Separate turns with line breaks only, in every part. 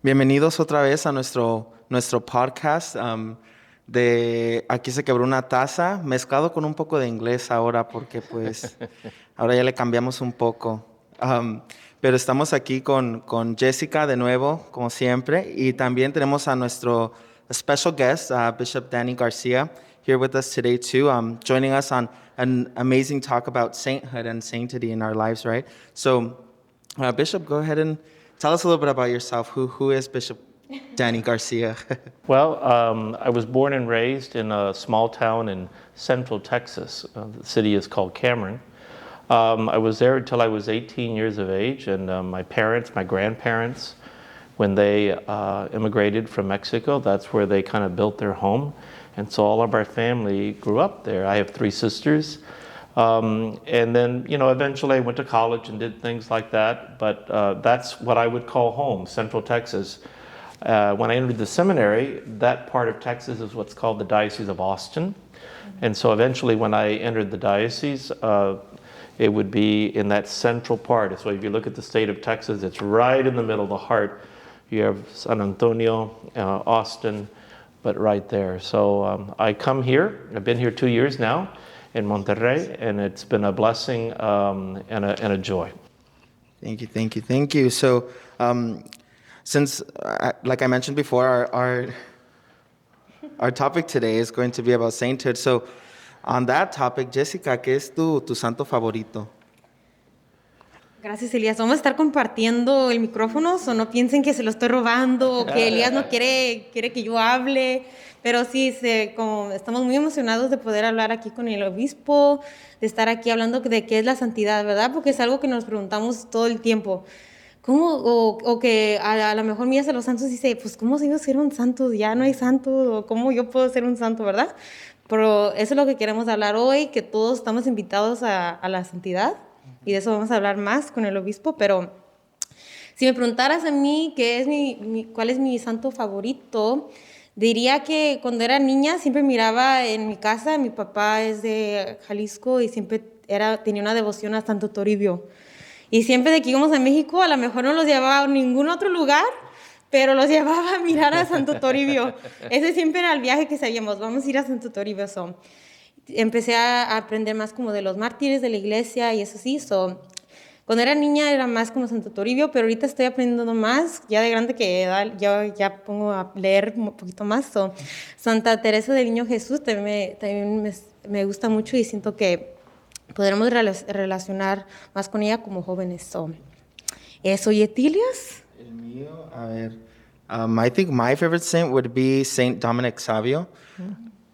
Bienvenidos otra vez a nuestro podcast de Aquí se quebró una taza, mezclado con un poco de inglés ahora, porque pues ahora ya le cambiamos un poco. Pero estamos aquí con Jessica de nuevo, como siempre, y también tenemos a nuestro special guest, Bishop Daniel Garcia, here with us today too, joining us on an amazing talk about sainthood and sanctity in our lives, right? So, Bishop, go ahead and tell us a little bit about yourself. Who is Bishop Danny Garcia?
Well, I was born and raised in a small town in central Texas. The city is called Cameron. I was there until I was 18 years of age, and my grandparents, when they immigrated from Mexico, that's where they kind of built their home. And so all of our family grew up there. I have 3 sisters. And then, eventually I went to college and did things like that. But that's what I would call home, Central Texas. When I entered the seminary, that part of Texas is what's called the Diocese of Austin. And so eventually when I entered the diocese, it would be in that central part. So if you look at the state of Texas, it's right in the middle of the heart. You have San Antonio, Austin, but right there. So I come here. I've been here 2 years now in Monterrey, and it's been a blessing and a joy.
Thank you. So, since, like I mentioned before, our topic today is going to be about sainthood. So, on that topic, Jessica, ¿qué es tu santo favorito?
Gracias, Elias. Vamos a estar compartiendo el micrófono, o no piensen que se lo estoy robando o que Elias no quiere que yo hable, pero sí, como estamos muy emocionados de poder hablar aquí con el obispo, de estar aquí hablando de qué es la santidad, ¿verdad? Porque es algo que nos preguntamos todo el tiempo. ¿Cómo? O que a lo mejor miras a los santos y dice, pues, ¿cómo se iba a ser un santo? Ya no hay santo, o ¿cómo yo puedo ser un santo, verdad? Pero eso es lo que queremos hablar hoy, que todos estamos invitados a la santidad. Y de eso vamos a hablar más con el obispo, pero si me preguntaras a mí cuál es mi santo favorito, diría que cuando era niña siempre miraba en mi casa, mi papá es de Jalisco y siempre tenía una devoción a Santo Toribio. Y siempre de que íbamos a México, a lo mejor no los llevaba a ningún otro lugar, pero los llevaba a mirar a Santo Toribio. Ese siempre era el viaje que sabíamos, vamos a ir a Santo Toribio. Empecé a aprender más como de los mártires de la iglesia y eso sí. Cuando era niña era más como Santo Toribio, pero ahorita estoy aprendiendo más, ya de grande que ya pongo a leer un poquito más. Santa Teresa del Niño Jesús también me gusta mucho y siento que podremos relacionar más con ella como jóvenes. ¿Eso y Elias?
El mío, a ver, I think my favorite saint would be Saint Dominic Savio.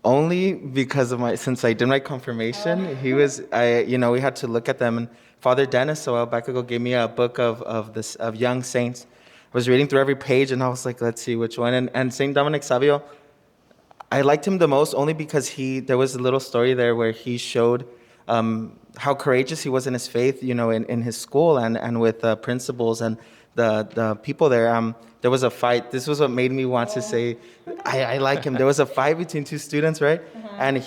Only because of since I did my confirmation, we had to look at them. And Father Dennis a while back ago gave me a book of young saints. I was reading through every page, and I was like, let's see which one. And Saint Dominic Savio, I liked him the most only because there was a little story there where he showed how courageous he was in his faith, in his school and with the principals and the people there. There was a fight. This was what made me want to say, I like him. There was a fight between 2 students, right? Uh-huh. And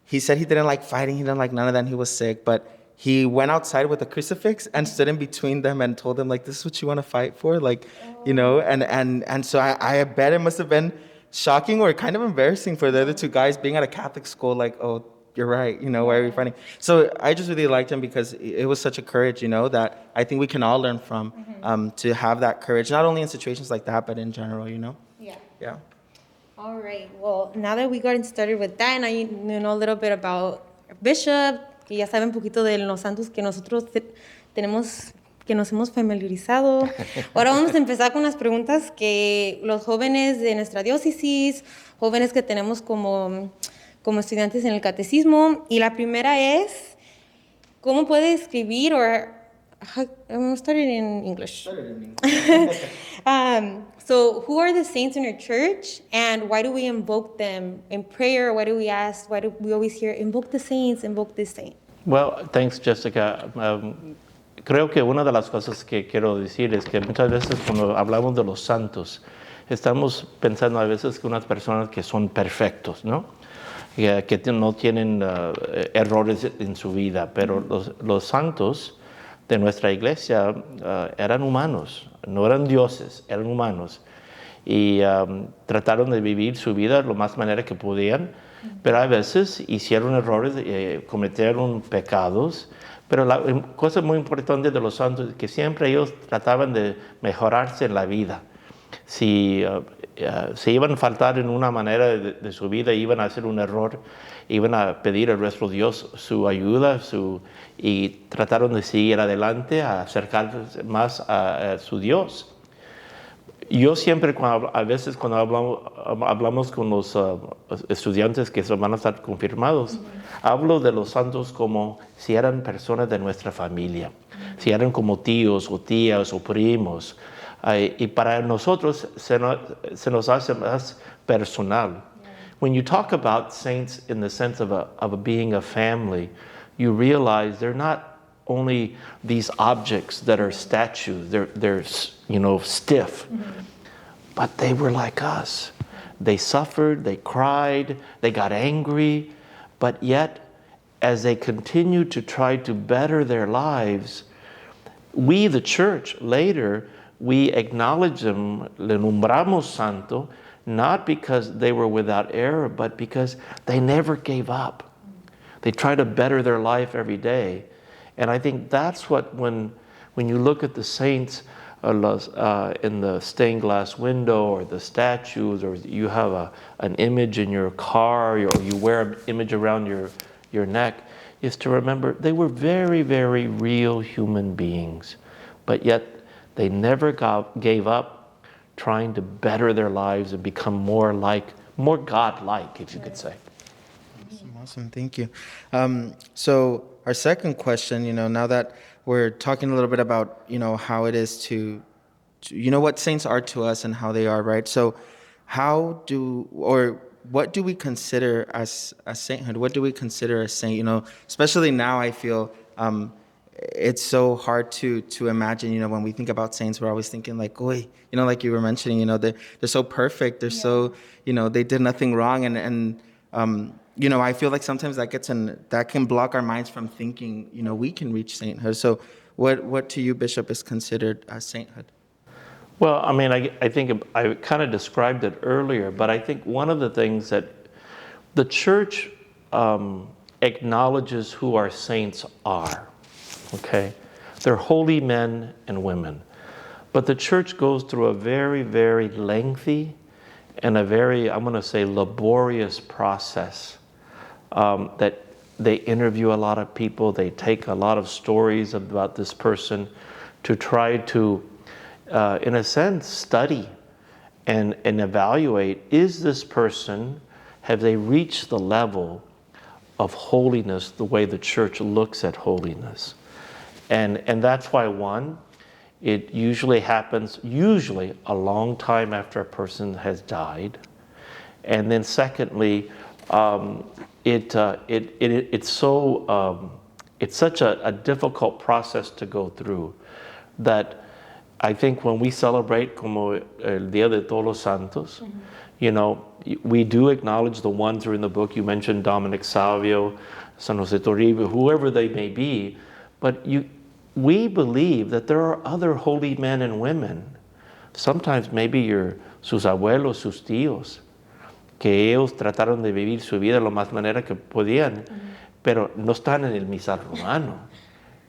he said he didn't like fighting. He didn't like none of that. And he was sick. But he went outside with a crucifix and stood in between them and told them, like, this is what you want to fight for? And so I bet it must have been shocking or kind of embarrassing for the other 2 guys being at a Catholic school, like, oh, you're right, why are we fighting? So I just really liked him because it was such a courage, that I think we can all learn from, to have that courage, not only in situations like that, but in general, Yeah.
All right. Well, now that we got started with that, and I know a little bit about Bishop, que ya saben un poquito de los santos que nosotros tenemos, que nos hemos familiarizado. Ahora vamos a empezar con las preguntas que los jóvenes de nuestra diócesis, jóvenes que tenemos como estudiantes en el catecismo. Y la primera es, ¿cómo puede escribir I'm starting in English. So who are the saints in our church, and why do we invoke them in prayer? Why do we ask? Why do we always hear, invoke the saints, invoke this saint?
Well, thanks, Jessica. Creo que una de las cosas que quiero decir es que muchas veces cuando hablamos de los santos, estamos pensando a veces que unas personas que son perfectos, ¿no? Que no tienen errores en su vida, pero los santos de nuestra iglesia eran humanos, no eran dioses, eran humanos. Y trataron de vivir su vida lo más manera que podían, pero a veces hicieron errores, cometieron pecados. Pero la cosa muy importante de los santos es que siempre ellos trataban de mejorarse en la vida. Si se iban a faltar en una manera de su vida, iban a hacer un error, iban a pedir a nuestro Dios su ayuda y trataron de seguir adelante, a acercarse más a su Dios. Yo siempre, a veces cuando hablamos con los estudiantes que van a estar confirmados, hablo de los santos como si eran personas de nuestra familia, si eran como tíos o tías o primos. Y para nosotros se nos hace más personal. When you talk about saints in the sense of being a family, you realize they're not only these objects that are statues, they're stiff, but they were like us. They suffered, they cried, they got angry, but yet as they continued to try to better their lives, we, the church, later, we acknowledge them, le nombramos santo, not because they were without error, but because they never gave up. They try to better their life every day. And I think that's what, when you look at the saints in the stained glass window or the statues, or you have an image in your car, or you wear an image around your neck, is to remember they were very, very real human beings. But yet they never gave up trying to better their lives and become more God-like, if you could say.
Awesome. Thank you. So our second question, now that we're talking a little bit about, how it is to what saints are to us and how they are, right? So what do we consider as a sainthood? What do we consider a saint? Especially now I feel it's so hard to imagine, when we think about saints, we're always thinking like, oy, like you were mentioning, they're so perfect. They're so, they did nothing wrong. And I feel like sometimes that can block our minds from thinking, we can reach sainthood. So what to you, Bishop, is considered a sainthood?
Well, I mean, I think I kind of described it earlier, but I think one of the things that the church acknowledges who our saints are, okay? They're holy men and women. But the church goes through a very, very lengthy and a very, I'm going to say, laborious process that they interview a lot of people. They take a lot of stories about this person to try to, in a sense, study and evaluate, is this person, have they reached the level of holiness the way the church looks at holiness? And that's why, one, it usually happens a long time after a person has died. And then secondly, it's such a difficult process to go through that I think when we celebrate como el Día de Todos los Santos, we do acknowledge the ones who are in the book. You mentioned Dominic Savio, San Jose Toribio, whoever they may be, but we believe that there are other holy men and women. Sometimes maybe sus abuelos, sus tíos, que ellos trataron de vivir su vida lo más manera que podían, pero no están en el misal romano.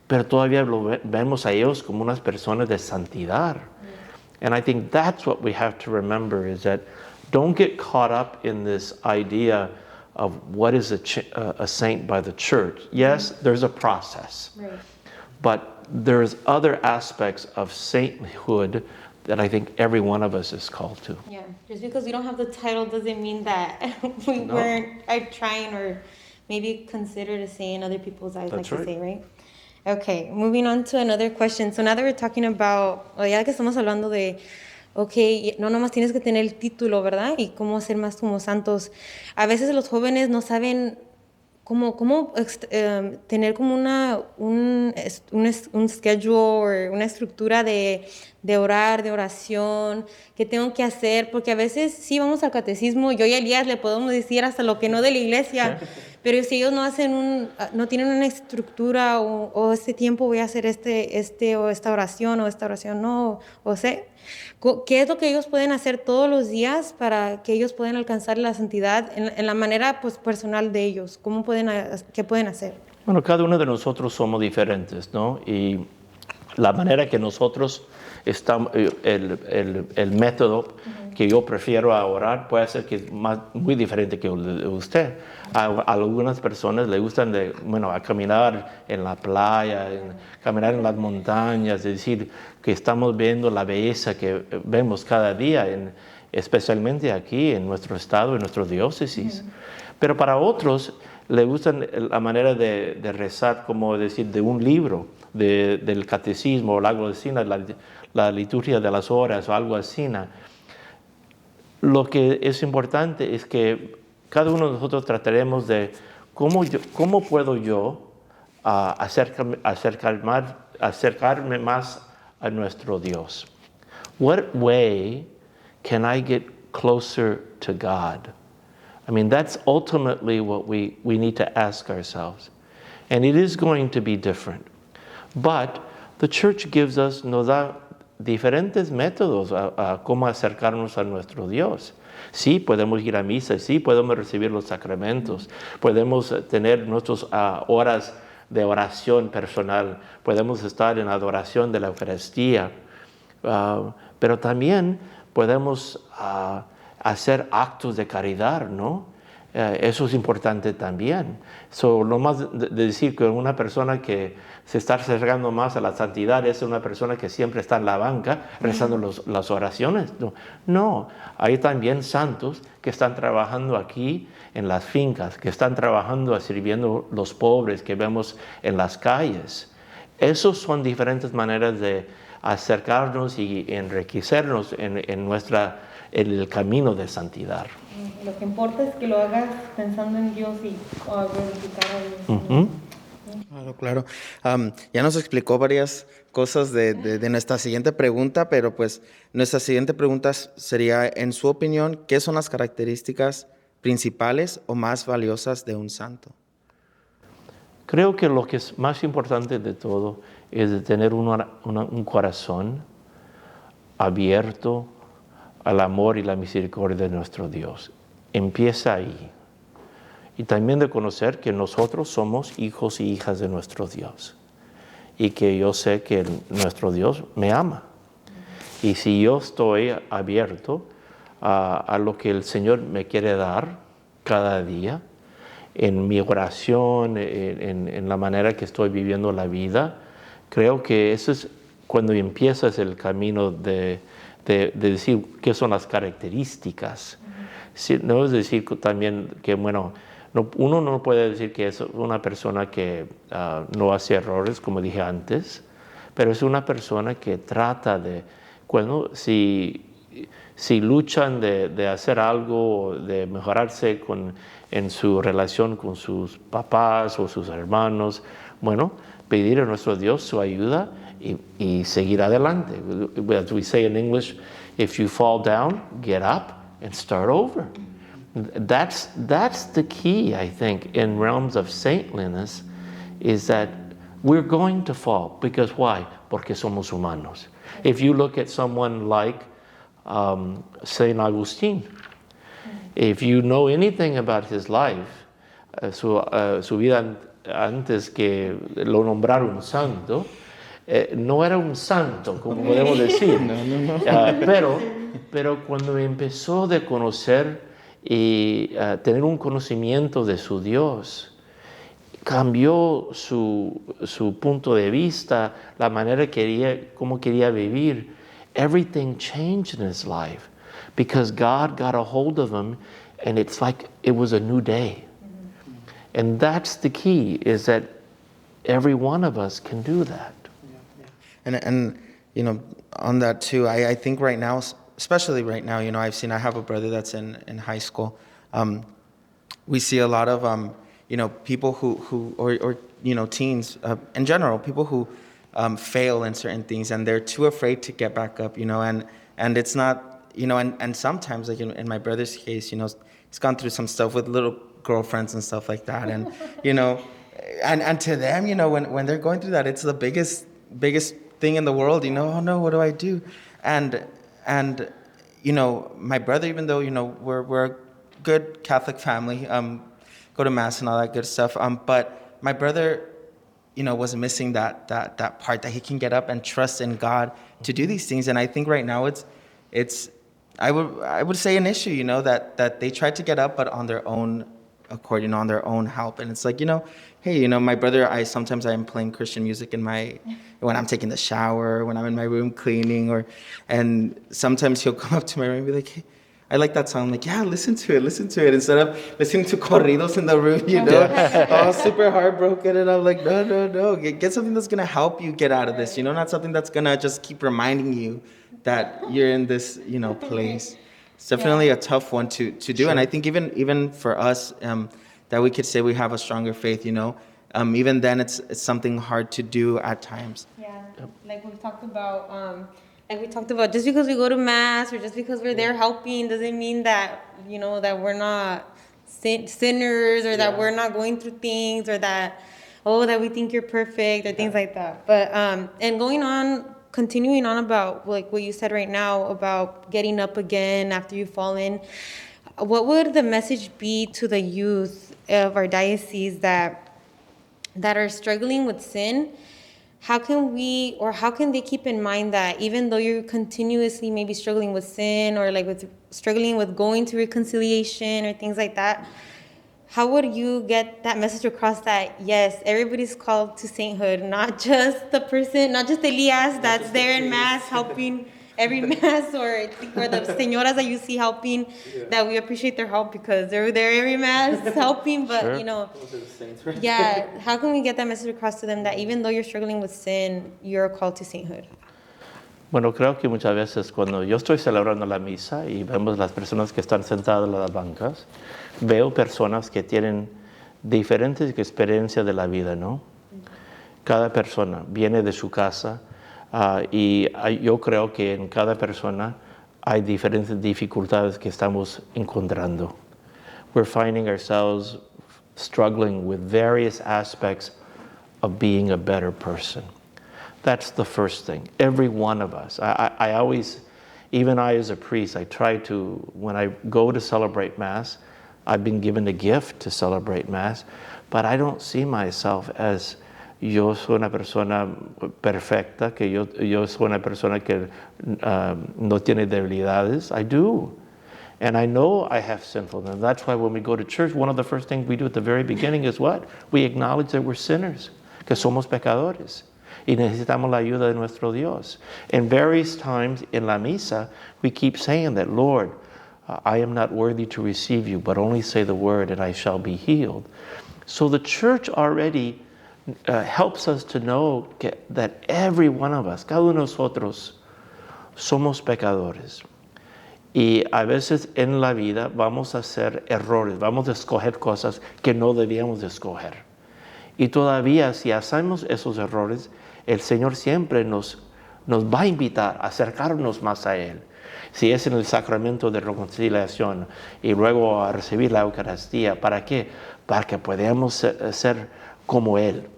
Pero todavía vemos a ellos como unas personas de santidad. And I think that's what we have to remember, is that don't get caught up in this idea of what is a saint by the church. Yes, there's a process. Right. But there's other aspects of sainthood that I think every one of us is called to.
Yeah, just because we don't have the title doesn't mean that we weren't trying or maybe considered a saint in other people's eyes,
That's
like
right.
you say, right? Okay, moving on to another question. So now that we're talking about, ya que estamos hablando de, okay, no nomás tienes que tener el título, ¿verdad? Y cómo ser más como santos. A veces los jóvenes no saben cómo tener como un schedule o una estructura de de orar, de oración, qué tengo que hacer, porque a veces sí vamos al catecismo, yo y Elías le podemos decir hasta lo que no de la iglesia, pero si ellos no hacen no tienen una estructura o este tiempo voy a hacer o esta oración no, o sea, ¿qué es lo que ellos pueden hacer todos los días para que ellos puedan alcanzar la santidad en la manera pues, personal de ellos? ¿Qué pueden hacer?
Bueno, cada uno de nosotros somos diferentes, ¿no? Y la manera que nosotros estamos, el método que yo prefiero a orar puede ser que es muy diferente que el de usted. A algunas personas les gustan a caminar en la playa, caminar en las montañas, es decir, que estamos viendo la belleza que vemos cada día, especialmente aquí en nuestro estado, en nuestra diócesis. Pero para otros le gusta la manera de rezar, como decir, de un libro, del catecismo o algo así, la liturgia de las horas o algo así. Lo que es importante es que cada uno de nosotros trataremos de cómo puedo yo acercarme más a nuestro Dios. What way can I get closer to God? I mean, that's ultimately what we need to ask ourselves. And it is going to be different. But the church nos da diferentes métodos a cómo acercarnos a nuestro Dios. Sí, podemos ir a misa, sí, podemos recibir los sacramentos, podemos tener nuestras horas de oración personal, podemos estar en adoración de la Eucaristía, pero también podemos hacer actos de caridad, ¿no? Eso es importante también. No más de decir que una persona que se está acercando más a la santidad es una persona que siempre está en la banca rezando las oraciones. No, hay también santos que están trabajando aquí en las fincas, que están trabajando sirviendo a los pobres que vemos en las calles. Esas son diferentes maneras de acercarnos y enriquecernos en el camino de santidad.
Lo que importa es que lo hagas pensando en Dios y glorificar a Dios.
Claro. Ya nos explicó varias cosas de nuestra siguiente pregunta, pero pues nuestra siguiente pregunta sería, en su opinión, ¿qué son las características principales o más valiosas de un santo?
Creo que lo que es más importante de todo es de tener un corazón abierto al amor y la misericordia de nuestro Dios. Empieza ahí. Y también de conocer que nosotros somos hijos y hijas de nuestro Dios. Y que yo sé que nuestro Dios me ama. Y si yo estoy abierto a lo que el Señor me quiere dar cada día, en mi oración, en la manera que estoy viviendo la vida, creo que eso es cuando empiezas el camino de decir qué son las características. No es decir también que, uno no puede decir que es una persona que no hace errores, como dije antes, pero es una persona que trata de, si luchan de hacer algo, de mejorarse en su relación con sus papás o sus hermanos, pedir a nuestro Dios su ayuda y seguir adelante. As we say in English, if you fall down, get up and start over. That's the key, I think, in realms of saintliness, is that we're going to fall. Because why? Porque somos humanos. If you look at someone like Saint Augustine, if you know anything about his life, su vida antes que lo nombraron santo, no era un santo, como podemos decir. Pero cuando empezó de conocer y tener un conocimiento de su Dios, cambió su punto de vista, la manera cómo quería vivir. Everything changed in his life because God got a hold of him, and it's like it was a new day. And that's the key, is that every one of us can do that.
And on that too, I think right now, especially right now, I have a brother that's in high school. We see a lot of people who or teens in general, people who fail in certain things, and they're too afraid to get back up, and it's not, and sometimes, like in my brother's case, he's gone through some stuff with little girlfriends and stuff like that, and, and to them, when they're going through that, it's the biggest thing in the world, oh no, what do I do? And my brother, even though, we're a good Catholic family, go to mass and all that good stuff, but my brother, was missing that part, that he can get up and trust in God to do these things. And I think right now it's I would say an issue, that they try to get up, but on their own accord, on their own help. And it's like, hey, my brother, sometimes I'm playing Christian music when I'm taking the shower, when I'm in my room cleaning, and sometimes he'll come up to my room and be like, hey, I like that song. I'm like, yeah, listen to it. Instead of listening to corridos in the room, all super heartbroken. And I'm like, no. Get something that's going to help you get out of this, not something that's going to just keep reminding you that you're in this, place. It's definitely a tough one to do. Sure. And I think even for us, that we could say we have a stronger faith, even then it's something hard to do at times.
Yeah, like we talked about, just because we go to mass or just because we're there helping doesn't mean that, that we're not sinners, or that we're not going through things, or that we think you're perfect, or things like that. But, and continuing on about like what you said right now about getting up again after you've fallen, what would the message be to the youth of our diocese that are struggling with sin? How can they keep in mind that even though you're continuously maybe struggling with sin, or like struggling with going to reconciliation or things like that, how would you get that message across that, yes, everybody's called to sainthood, not just Elias that's there in mass helping every mass, or the señoras that you see helping, that we appreciate their help because they're there every mass helping, but
sure.
Yeah, how can we get that message across to them that even though you're struggling with sin, you're called to sainthood?
Bueno, creo que muchas veces cuando yo estoy celebrando la misa y vemos las personas que están sentadas en las bancas, veo personas que tienen diferentes experiencias de la vida, ¿no? Cada persona viene de su casa, y yo creo que en cada persona hay diferentes dificultades que estamos encontrando. We're finding ourselves struggling with various aspects of being a better person. That's the first thing. Every one of us. I always, even I as a priest, I try to, when I go to celebrate Mass, I've been given a gift to celebrate Mass, but I don't see myself as yo soy una persona perfecta, que yo soy una persona que no tiene debilidades. I do. And I know I have sinfulness. That's why when we go to church, one of the first things we do at the very beginning is what? We acknowledge that we're sinners, que somos pecadores. Y necesitamos la ayuda de nuestro Dios. And various times in la misa, we keep saying that, Lord, I am not worthy to receive you, but only say the word and I shall be healed. So the church already helps us to know that every one of us, cada uno de nosotros, somos pecadores. Y a veces en la vida vamos a hacer errores, vamos a escoger cosas que no debíamos de escoger. Y todavía si hacemos esos errores, el Señor siempre nos va a invitar a acercarnos más a Él. Si es en el sacramento de reconciliación y luego a recibir la Eucaristía, ¿para qué? Para que podamos ser como Él.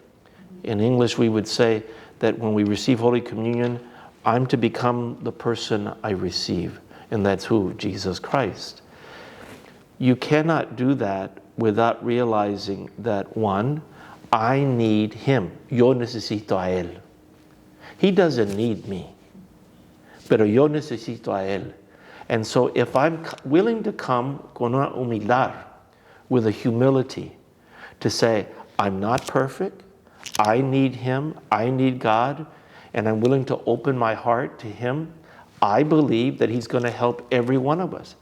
In English we would say that when we receive Holy Communion, I'm to become the person I receive. And that's who? Jesus Christ. You cannot do that without realizing that, one, I need Him. Yo necesito a Él. He doesn't need me. Pero yo necesito a Él. And so if I'm willing to come con una humildad, with a humility, to say, I'm not perfect, I need Him, I need God, and I'm willing to open my heart to Him, I believe that He's going to help every one of us.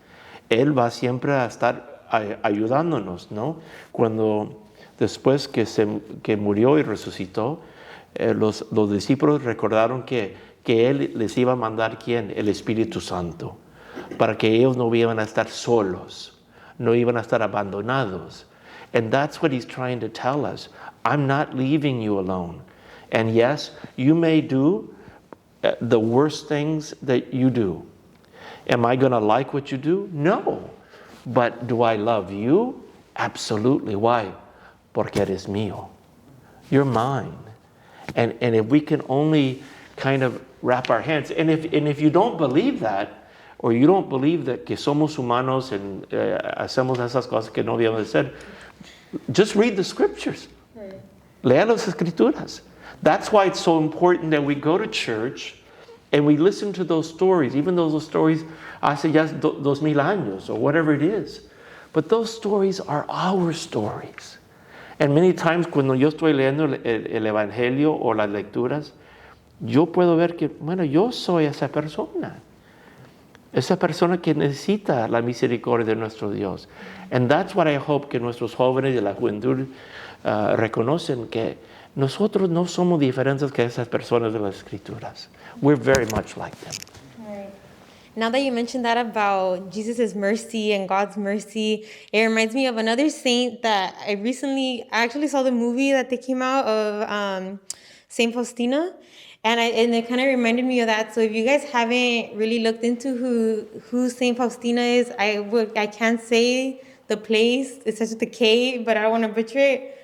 Él va siempre a estar ayudándonos, ¿no? Cuando después que murió y resucitó, los discípulos recordaron que Él les iba a mandar, ¿quién? El Espíritu Santo, para que ellos no iban a estar solos, no iban a estar abandonados. And that's what He's trying to tell us. I'm not leaving you alone. And yes, you may do the worst things that you do. Am I going to like what you do? No. But do I love you? Absolutely. Why? Porque eres mío. You're mine. And if we can only kind of wrap our hands, and if you don't believe that, or you don't believe that que somos humanos and hacemos esas cosas que no debemos hacer, just read the scriptures. Lea las escrituras. That's why it's so important that we go to church and we listen to those stories, even though those stories hace ya 2000 años or whatever it is. But those stories are our stories. And many times cuando yo estoy leyendo el Evangelio o las lecturas, yo puedo ver que, bueno, yo soy esa persona que necesita la misericordia de nuestro Dios. And that's what I hope que nuestros jóvenes de la juventud reconocen, que nosotros no somos diferentes que esas personas de las Escrituras. We're very much like them.
Right. Now that you mentioned that about Jesus' mercy and God's mercy, it reminds me of another saint that I actually saw the movie that they came out of Saint Faustina. And it kind of reminded me of that. So if you guys haven't really looked into who Saint Faustina is, I can't say the place. It starts with a K, but I don't want to butcher it.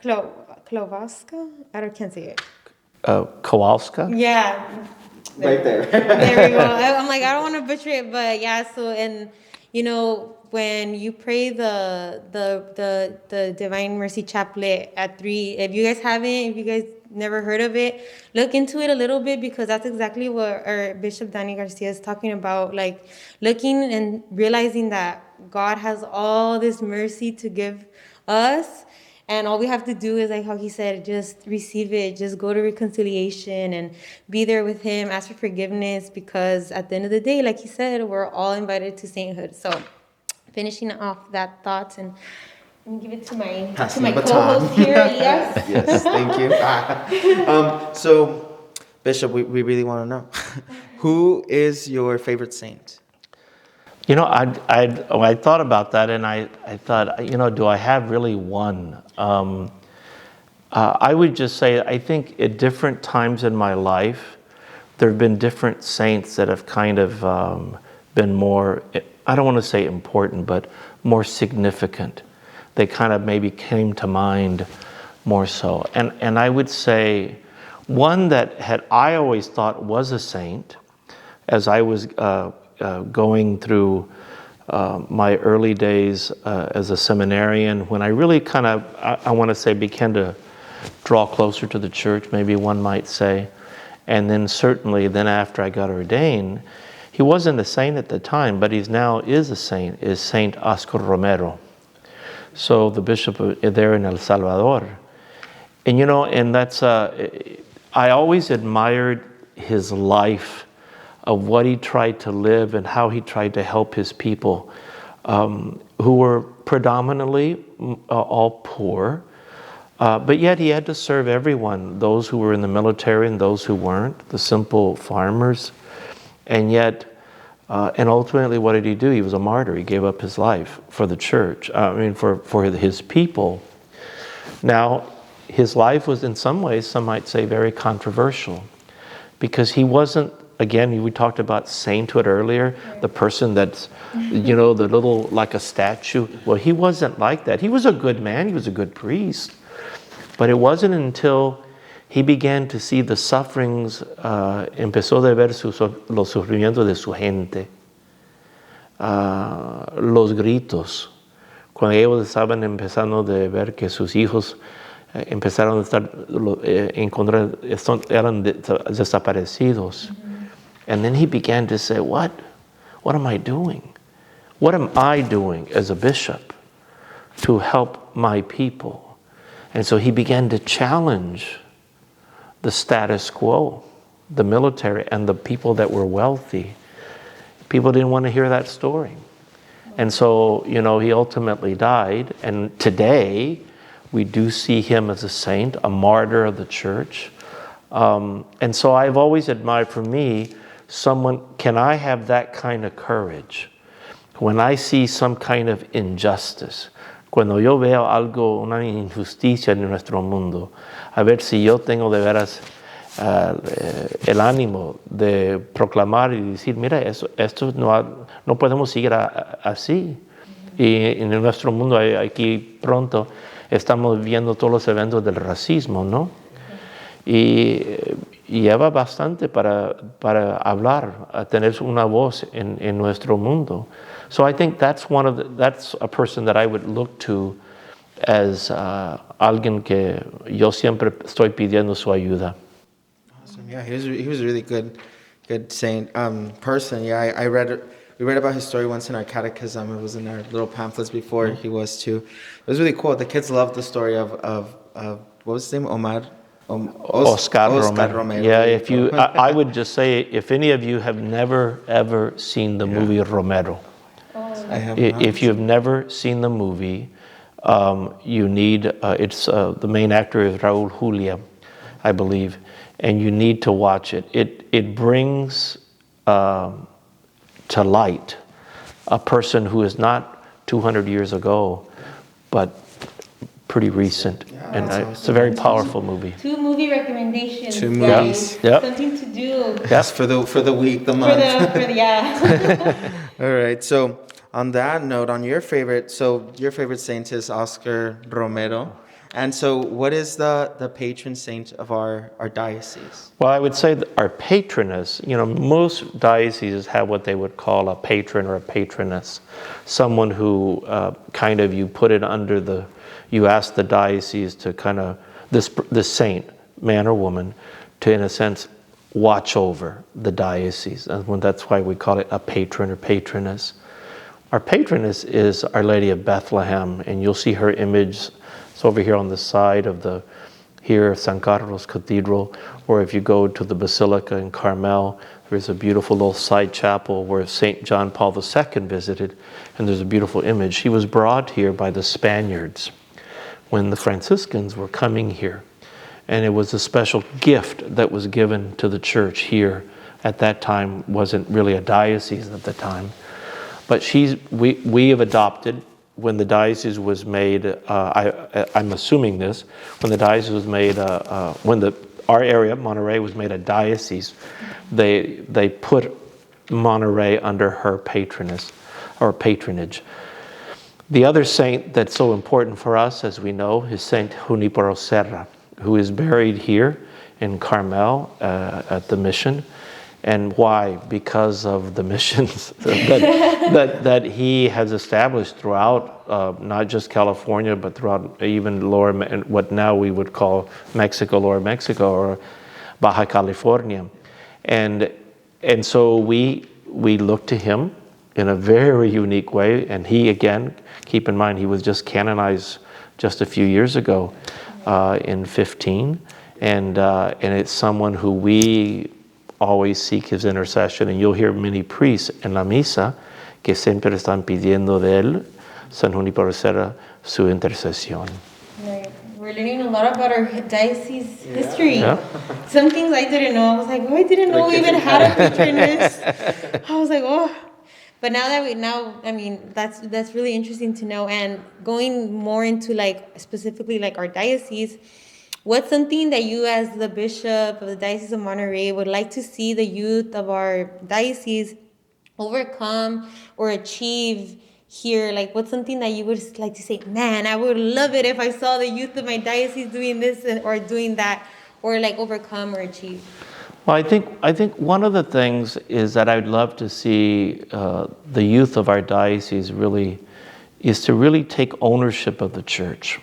Kowalska? Can't say it.
Kowalska?
Yeah.
Right there.
There we go. I'm like, I don't want to butcher it, but yeah. So, and when you pray the Divine Mercy Chaplet at 3, if you guys never heard of it, look into it a little bit, because that's exactly what our Bishop Daniel Garcia is talking about, like looking and realizing that God has all this mercy to give us, and all we have to do is, like how he said, just receive it, just go to reconciliation and be there with him, ask for forgiveness, because at the end of the day, like he said, we're all invited to sainthood. So finishing off that thought, and let me give it to my co-host here, Elias.
Yes, thank you. So, Bishop, we really want to know, who is your favorite saint?
I thought about that, and I thought, do I have really one? I would just say, I think at different times in my life, there have been different saints that have kind of been more, I don't want to say important, but more significant. They kind of maybe came to mind more so. And I would say one that I always thought was a saint, as I was going through my early days as a seminarian, when I really kind of, I want to say, began to draw closer to the church, maybe one might say. And then certainly then after I got ordained, he wasn't a saint at the time, but he's now is a saint, is Saint Oscar Romero. So the bishop there in El Salvador. And and that's, I always admired his life of what he tried to live and how he tried to help his people, who were predominantly all poor, but yet he had to serve everyone, those who were in the military and those who weren't, the simple farmers. And yet, and ultimately what did he do? He was a martyr. He gave up his life for the church, for his people. Now, his life was in some ways, some might say, very controversial, because he wasn't, again, we talked about sainthood earlier, the person that's, the little, like a statue. Well, he wasn't like that. He was a good man. He was a good priest. But it wasn't until he began to see the sufferings, empezó de ver los sufrimientos de su gente, los gritos, cuando ellos estaban empezando de ver que sus hijos empezaron a estar, eran desaparecidos. And then he began to say, what am I doing? What am I doing as a bishop to help my people? And so he began to challenge the status quo, the military, and the people that were wealthy. People didn't want to hear that story. And so, he ultimately died. And today, we do see him as a saint, a martyr of the church. And so I've always admired, for me, can I have that kind of courage? When I see some kind of injustice, Cuando yo veo algo, una injusticia en nuestro mundo, a ver si yo tengo de veras el ánimo de proclamar y decir, mira, esto no podemos seguir así. Y en nuestro mundo aquí pronto estamos viendo todos los eventos del racismo, ¿no? Y lleva bastante para hablar, a tener una voz en nuestro mundo. So I think that's a person that I would look to as alguien que yo siempre estoy pidiendo su ayuda.
Awesome. Yeah, he was a really good saint person. Yeah, we read about his story once in our catechism. It was in our little pamphlets before. He was too. It was really cool. The kids loved the story of what was his name? Oscar Romero.
Yeah, I would just say, if any of you have never ever seen the movie Romero,
I have
if you have never seen the movie, you need. The main actor is Raúl Julia, I believe, and you need to watch it. It brings to light a person who is not 200 years ago, but pretty recent.
Yeah,
And
awesome.
it's a very powerful movie.
2 movie recommendations.
2 movies.
Yep.
Something to do.
Yes, for the week, the month.
Yeah.
All right. So on that note, your favorite saint is Oscar Romero. And so what is the patron saint of our diocese?
Well, I would say that our patroness, most dioceses have what they would call a patron or a patroness, someone who you put it under you ask the diocese to this saint, man or woman, to, in a sense, watch over the diocese. And that's why we call it a patron or patroness. Our patroness is Our Lady of Bethlehem, and you'll see her image. It's over here on the side of San Carlos Cathedral, or if you go to the Basilica in Carmel, there's a beautiful little side chapel where St. John Paul II visited, and there's a beautiful image. He was brought here by the Spaniards when the Franciscans were coming here, and it was a special gift that was given to the church here. At that time, wasn't really a diocese at the time, but we have adopted. When the diocese was made, I'm assuming this, when the diocese was made, our area, Monterey, was made a diocese, they put Monterey under her patronage. The other saint that's so important for us, as we know, is Saint Junípero Serra, who is buried here in Carmel at the mission. And why? Because of the missions that he has established throughout, not just California, but throughout even what now we would call Lower Mexico, or Baja California. And so we look to him in a very unique way. And he, again, keep in mind, he was just canonized just a few years ago in 15. And it's someone who we always seek his intercession, and you'll hear many priests en la misa que siempre están pidiendo de él, San Junípero Serra, su intercesión.
We're learning a lot about our diocese history.
Yeah.
Some things I didn't know. I was like, I didn't know we even had a patroness. I was like, But that's really interesting to know. And going more into specifically our diocese, what's something that you, as the bishop of the Diocese of Monterey, would like to see the youth of our diocese overcome or achieve here? What's something that you would like to say, man, I would love it if I saw the youth of my diocese doing this or doing that, or overcome or achieve?
Well, I think one of the things is that I'd love to see the youth of our diocese is to really take ownership of the church.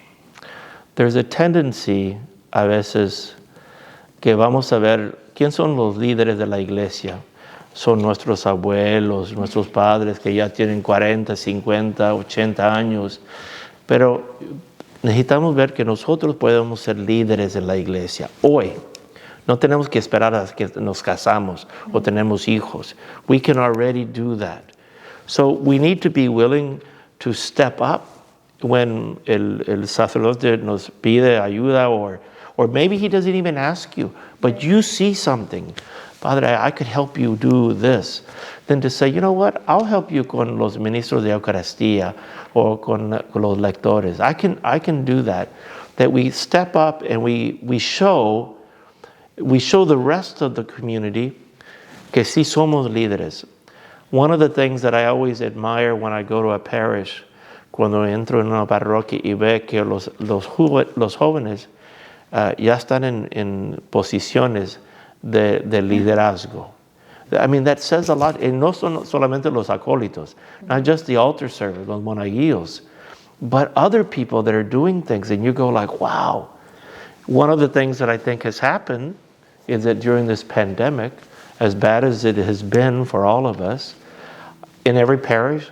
There's a tendency a veces que vamos a ver quién son los líderes de la iglesia. Son nuestros abuelos, nuestros padres que ya tienen 40, 50, 80 años. Pero necesitamos ver que nosotros podemos ser líderes de la iglesia hoy. No tenemos que esperar a que nos casamos o tenemos hijos. We can already do that. So we need to be willing to step up when el sacerdote nos pide ayuda, or maybe he doesn't even ask you, but you see something Padre, I could help you do this, than to say, you know what, I'll help you con los ministros de Eucaristía or con los lectores. I can do that. That we step up and we show the rest of the community que sí somos líderes. One of the things that I always admire when I go to a parish, cuando entro en una parroquia y ve que los jóvenes ya están en posiciones de liderazgo. I mean, that says a lot. And no son solamente los acólitos, not just the altar servers, los monaguillos, but other people that are doing things. And you go like, wow. One of the things that I think has happened is that during this pandemic, as bad as it has been for all of us, in every parish,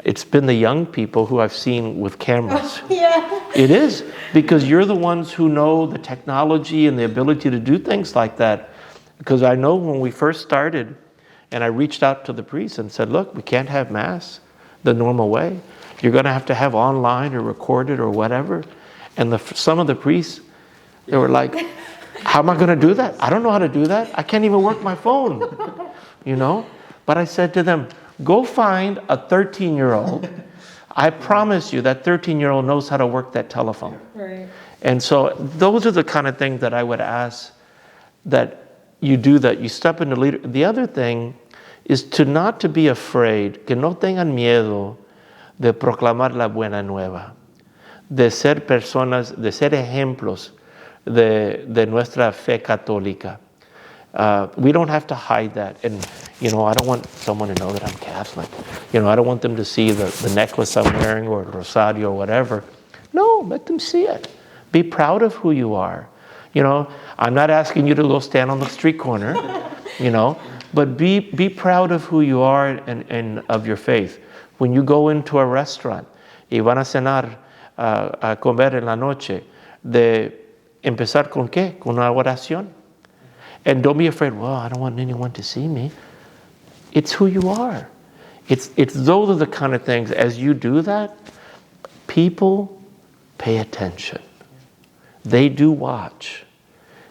it's been the young people who I've seen with cameras.
Yeah.
It is, because you're the ones who know the technology and the ability to do things like that. Because I know when we first started, and I reached out to the priests and said, look, we can't have Mass the normal way. You're going to have online or recorded or whatever. And some of the priests, they were like, how am I going to do that? I don't know how to do that. I can't even work my phone, you know? But I said to them, go find a 13-year-old. I promise you that 13-year-old knows how to work that telephone.
Right.
And so those are the kind of things that I would ask that you do, that you step into leader. The other thing is not to be afraid, que no tengan miedo de proclamar la buena nueva, de ser personas, de ser ejemplos de nuestra fe católica. We don't have to hide that. And, I don't want someone to know that I'm Catholic. I don't want them to see the necklace I'm wearing or rosario or whatever. No, let them see it. Be proud of who you are. I'm not asking you to go stand on the street corner, but be proud of who you are and of your faith. When you go into a restaurant y van a cenar, a comer en la noche, de empezar con qué? Con una oración. And don't be afraid, well, I don't want anyone to see me. It's who you are. It's those are the kind of things, as you do that, people pay attention. They do watch.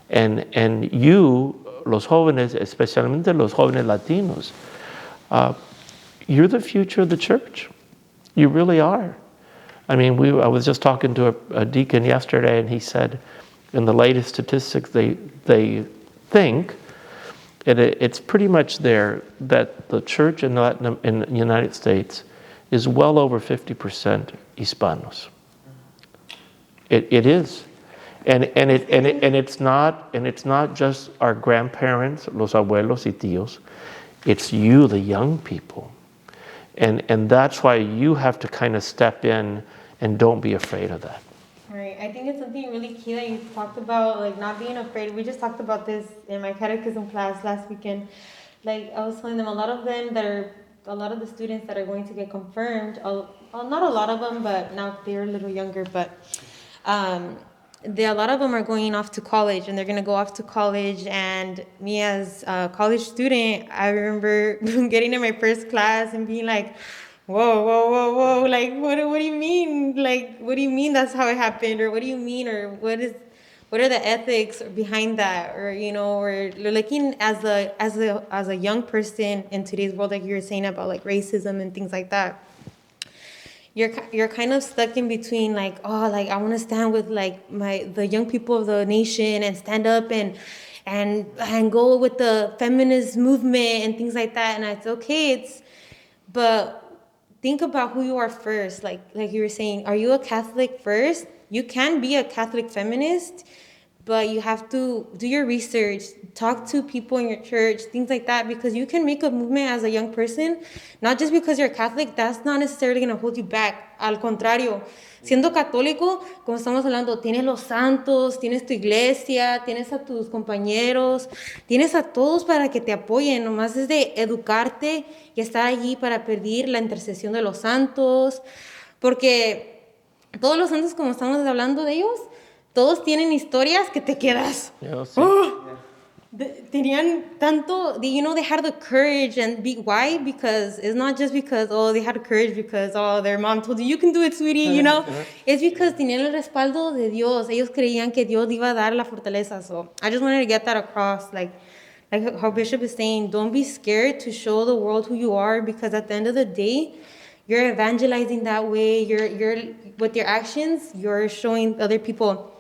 And you, los jóvenes, especialmente los jóvenes latinos, you're the future of the church. You really are. I mean, I was just talking to a deacon yesterday, and he said, in the latest statistics, they think, and it's pretty much there, that the church in the United States is well over 50% Hispanos. It is. And it's not just our grandparents, los abuelos y tíos. It's you, the young people. And that's why you have to kind of step in and don't be afraid of that.
Right. I think it's something really key that you talked about, like not being afraid. We just talked about this in my catechism class last weekend. Like I was telling them, a lot of the students that are going to get confirmed, not a lot of them, but now they're a little younger, but a lot of them are going off to college, and they're going to go off to college. And me as a college student, I remember getting in my first class and being like, whoa, like, what do you mean? Like, what do you mean that's how it happened? Or what do you mean? Or what are the ethics behind that? Or, or looking as a young person in today's world, like you were saying about like racism and things like that. You're kind of stuck in between, like, oh, like I want to stand with like the young people of the nation and stand up and go with the feminist movement and things like that. And it's okay. But think about who you are first. Like you were saying, are you a Catholic first? You can be a Catholic feminist, but you have to do your research, talk to people in your church, things like that, because you can make a movement as a young person. Not just because you're Catholic, that's not necessarily going to hold you back. Al contrario, siendo católico, como estamos hablando, tienes los santos, tienes tu iglesia, tienes a tus compañeros, tienes a todos para que te apoyen. Nomás es de educarte y estar allí para pedir la intercesión de los santos, porque todos los santos, como estamos hablando de ellos, todos tienen historias que te quedas.
Yeah,
Tenían tanto, they had the courage. And why? Because it's not just because, they had courage because, their mom told you can do it, sweetie, It's because tenían el respaldo de Dios. Ellos creían que Dios iba a dar la fortaleza. So I just wanted to get that across. Like like how Bishop is saying, don't be scared to show the world who you are, because at the end of the day, you're evangelizing that way. You're with your actions, you're showing other people,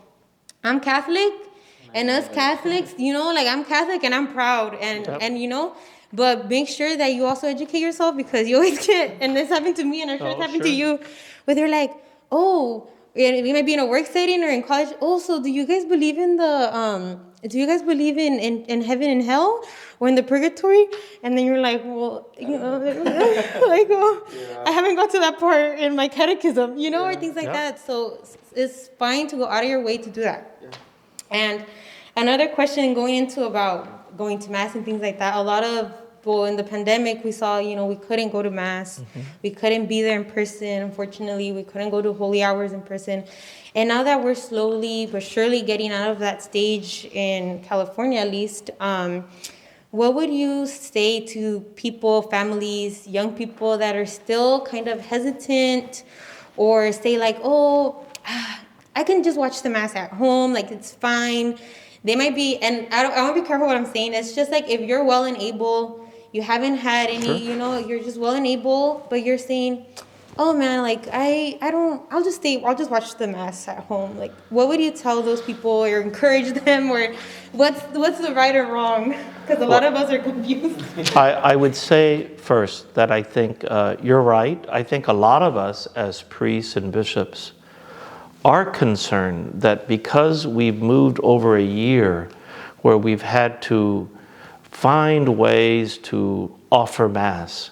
I'm Catholic, and us Catholics, like I'm Catholic and I'm proud, and but make sure that you also educate yourself, because you always get, and this happened to me, and I'm sure it's happened to you, where they're like, oh, we might be in a work setting or in college. Oh, so do you guys believe in in heaven and hell, or in the purgatory? And then you're like, well, like, I haven't got to that part in my catechism, or things like that. So it's fine to go out of your way to do that. Yeah. And another question going into about going to mass and things like that, a lot of, well, in the pandemic, we saw, we couldn't go to mass. Mm-hmm. We couldn't be there in person. Unfortunately, we couldn't go to holy hours in person. And now that we're slowly but surely getting out of that stage in California, at least, what would you say to people, families, young people that are still kind of hesitant, or say like, oh, I can just watch the mass at home, like it's fine. They might be, and I want to be careful what I'm saying. It's just like, if you're well and able, you haven't had any, you're just well and able, but you're saying, oh man, like I'll just watch the mass at home. Like, what would you tell those people, or encourage them, or what's the right or wrong? Because a lot of us are confused.
I would say first that I think you're right. I think a lot of us as priests and bishops are concerned that because we've moved over a year where we've had to find ways to offer Mass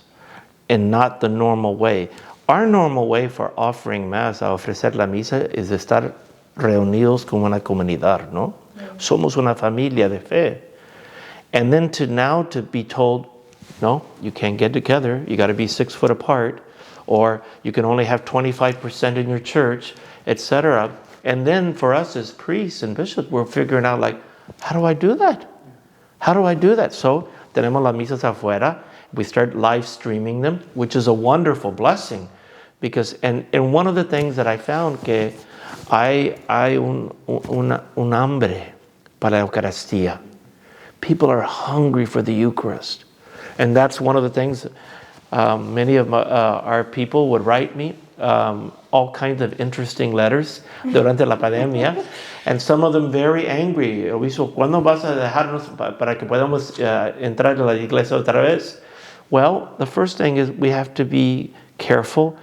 and not the normal way. Our normal way for offering Mass, a ofrecer la misa, is estar reunidos como una comunidad, ¿no? Somos una familia de fe. And then to be told, no, you can't get together, you got to be 6 foot apart, or you can only have 25% in your church, etc. And then for us as priests and bishops, we're figuring out, like, how do I do that? How do I do that? So, tenemos las misas afuera. We start live streaming them, which is a wonderful blessing. Because, and one of the things that I found, que hay un hambre para la Eucaristía. People are hungry for the Eucharist. And that's one of the things many of our people would write me all kinds of interesting letters durante la pandemia, and some of them very angry. Obispo, ¿cuándo vas a dejarnos para que podamos entrar a la iglesia otra vez? Well, the first thing is we have to be careful,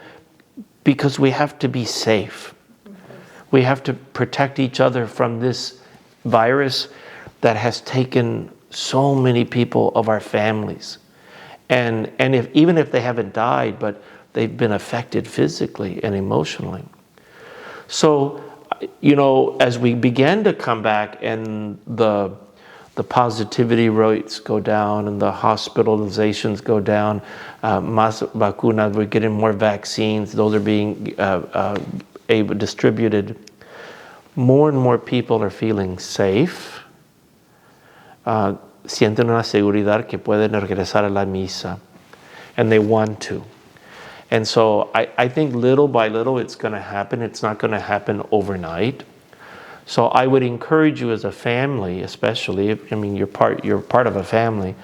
because we have to be safe. We have to protect each other from this virus that has taken so many people of our families. And even if they haven't died, but they've been affected physically and emotionally. So, as we began to come back and the positivity rates go down and the hospitalizations go down, más vacunas, we're getting more vaccines, those are being distributed. More and more people are feeling safe, sienten una seguridad que pueden regresar a la misa, and they want to. And so I think little by little it's going to happen. It's not going to happen overnight. So I would encourage you as a family, especially, you're part of a family.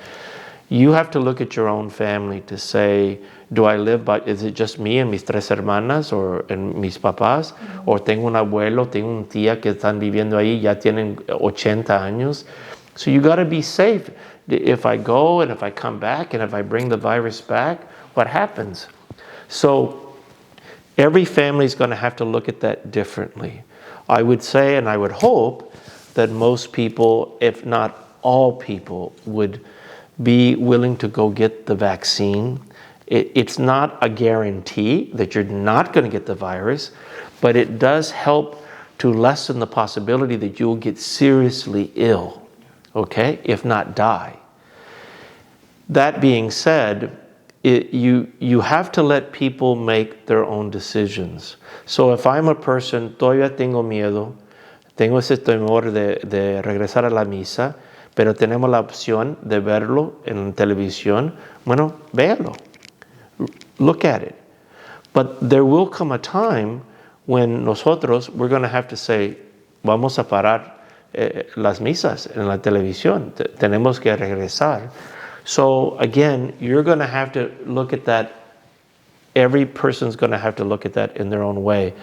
You have to look at your own family to say, do I live by, is it just me and mis 3 hermanas and mis papás? Mm-hmm. O tengo un abuelo, tengo una tía que están viviendo ahí, ya tienen 80 años. So you got to be safe. If I go and if I come back and if I bring the virus back, what happens? So every family is going to have to look at that differently. I would say, and I would hope, that most people, if not all people, would be willing to go get the vaccine. It's not a guarantee that you're not going to get the virus, but it does help to lessen the possibility that you'll get seriously ill, okay, if not die. That being said, you have to let people make their own decisions. So if I'm a person, todavía tengo miedo, tengo ese temor de regresar a la misa, pero tenemos la opción de verlo en televisión, bueno, véalo. Look at it. But there will come a time when nosotros, we're going to have to say, vamos a parar las misas en la televisión. Tenemos que regresar. So again, you're going to have to look at that. Every person's going to have to look at that in their own way.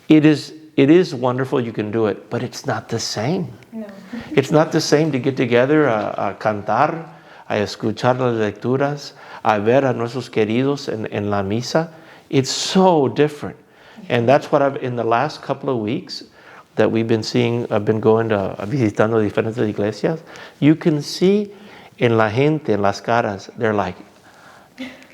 It is wonderful you can do it, but it's not the same.
No.
It's not the same to get together a cantar, a escuchar las lecturas, a ver a nuestros queridos en la misa. It's so different. And that's what in the last couple of weeks that we've been seeing, I've been going to, visitando diferentes iglesias, you can see en la gente, en las caras, they're like,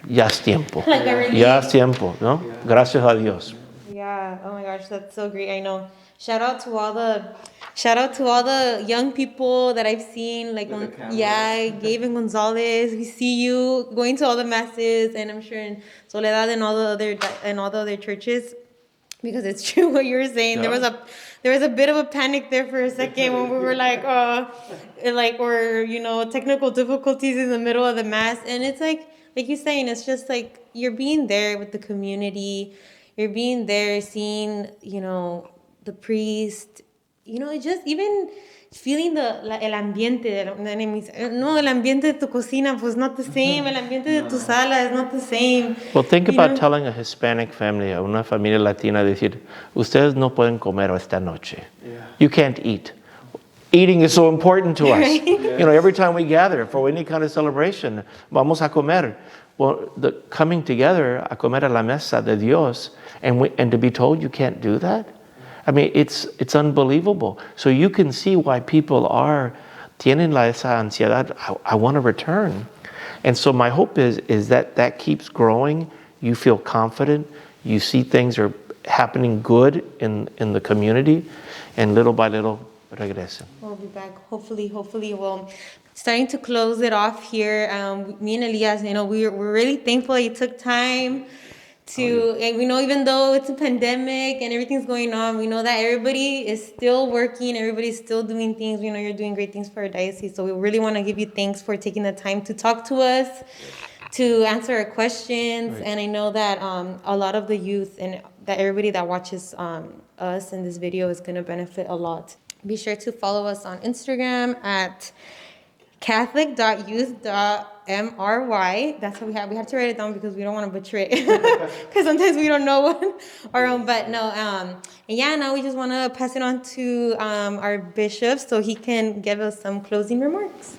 ya es tiempo. Ya es tiempo, ¿no? Gracias a Dios.
Yeah. Oh my gosh, that's so great. I know. Shout out to all the young people that I've seen, like Gabe and Gonzalez. We see you going to all the masses, and I'm sure in Soledad and all the other churches, because it's true what you were saying.
Yeah.
There was a bit of a panic there for a second when we were like, or technical difficulties in the middle of the mass, and it's like you're saying, it's just like you're being there with the community. You're being there, seeing, the priest, just even feeling el ambiente. No, el ambiente de tu cocina, pues not the same. El ambiente de tu sala is not the same.
Well, think about telling a Hispanic family, a una familia latina, decir, ustedes no pueden comer esta noche. Yeah. You can't eat. Eating is so important to us.
Right?
Every time we gather for any kind of celebration, vamos a comer. Well, the coming together a comer a la mesa de Dios, and to be told you can't do that, I mean, it's unbelievable. So you can see why people tienen esa ansiedad. I want to return, and so my hope is that keeps growing. You feel confident. You see things are happening good in the community, and little by little regresen.
We'll be back. Hopefully. Well, starting to close it off here. Me and Elias, we're really thankful that you took time to, and we know even though it's a pandemic and everything's going on, we know that everybody is still working, everybody's still doing things. We know you're doing great things for our diocese, so we really want to give you thanks for taking the time to talk to us, to answer our questions. Right. And I know that a lot of the youth and that everybody that watches us in this video is going to benefit a lot. Be sure to follow us on Instagram at catholic.youth.mry. That's what we have to write it down because we don't want to butcher it. Because sometimes we don't know our own. But no, now we just want to pass it on to our bishop so he can give us some closing remarks.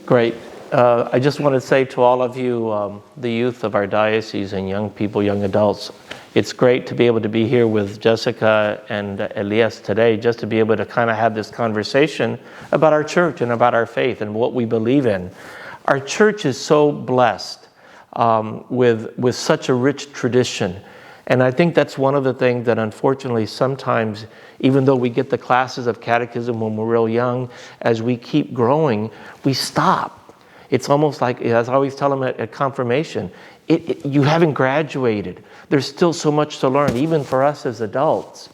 Great.
I just want to say to all of you, the youth of our diocese and young people, young adults, it's great to be able to be here with Jessica and Elias today, just to be able to kind of have this conversation about our church and about our faith and what we believe in. Our church is so blessed with such a rich tradition. And I think that's one of the things that unfortunately sometimes, even though we get the classes of catechism when we're real young, as we keep growing, we stop. It's almost like, as I always tell them at confirmation, you haven't graduated. There's still so much to learn, even for us as adults.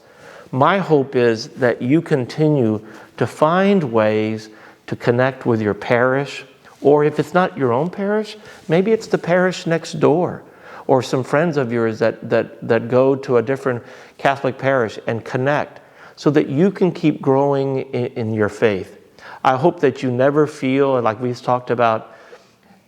My hope is that you continue to find ways to connect with your parish, or if it's not your own parish, maybe it's the parish next door, or some friends of yours that go to a different Catholic parish and connect so that you can keep growing in your faith. I hope that you never feel, like we've talked about,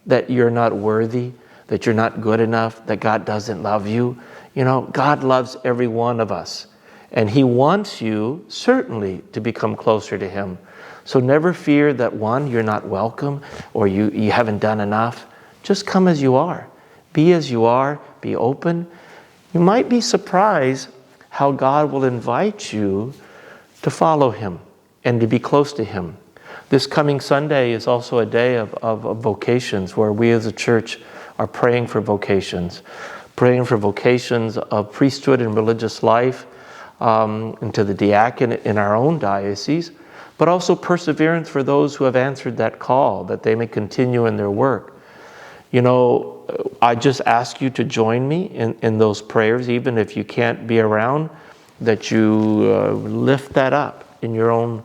that you're not worthy, that you're not good enough, that God doesn't love you. God loves every one of us. And He wants you, certainly, to become closer to Him. So never fear that, one, you're not welcome or you haven't done enough. Just come as you are. Be as you are. Be open. You might be surprised how God will invite you to follow Him and to be close to Him. This coming Sunday is also a day of vocations, where we as a church are praying for vocations of priesthood and religious life, into the diaconate in our own diocese, but also perseverance for those who have answered that call, that they may continue in their work. I just ask you to join me in those prayers, even if you can't be around, that you lift that up in your own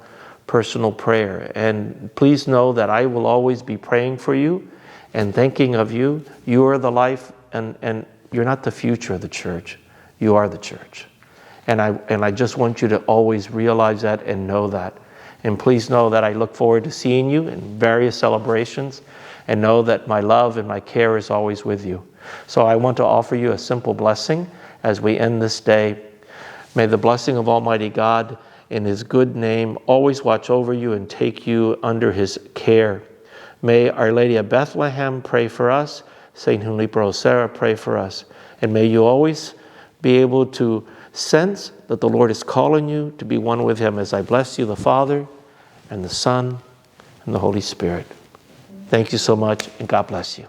personal prayer. And please know that I will always be praying for you and thinking of you. You are the life, and you're not the future of the church. You are the church. And I just want you to always realize that and know that. And please know that I look forward to seeing you in various celebrations, and know that my love and my care is always with you. So I want to offer you a simple blessing as we end this day. May the blessing of Almighty God in His good name always watch over you and take you under His care. May Our Lady of Bethlehem pray for us. Saint Junipero Serra, pray for us. And may you always be able to sense that the Lord is calling you to be one with Him, as I bless you, the Father and the Son and the Holy Spirit. Thank you so much, and God bless you.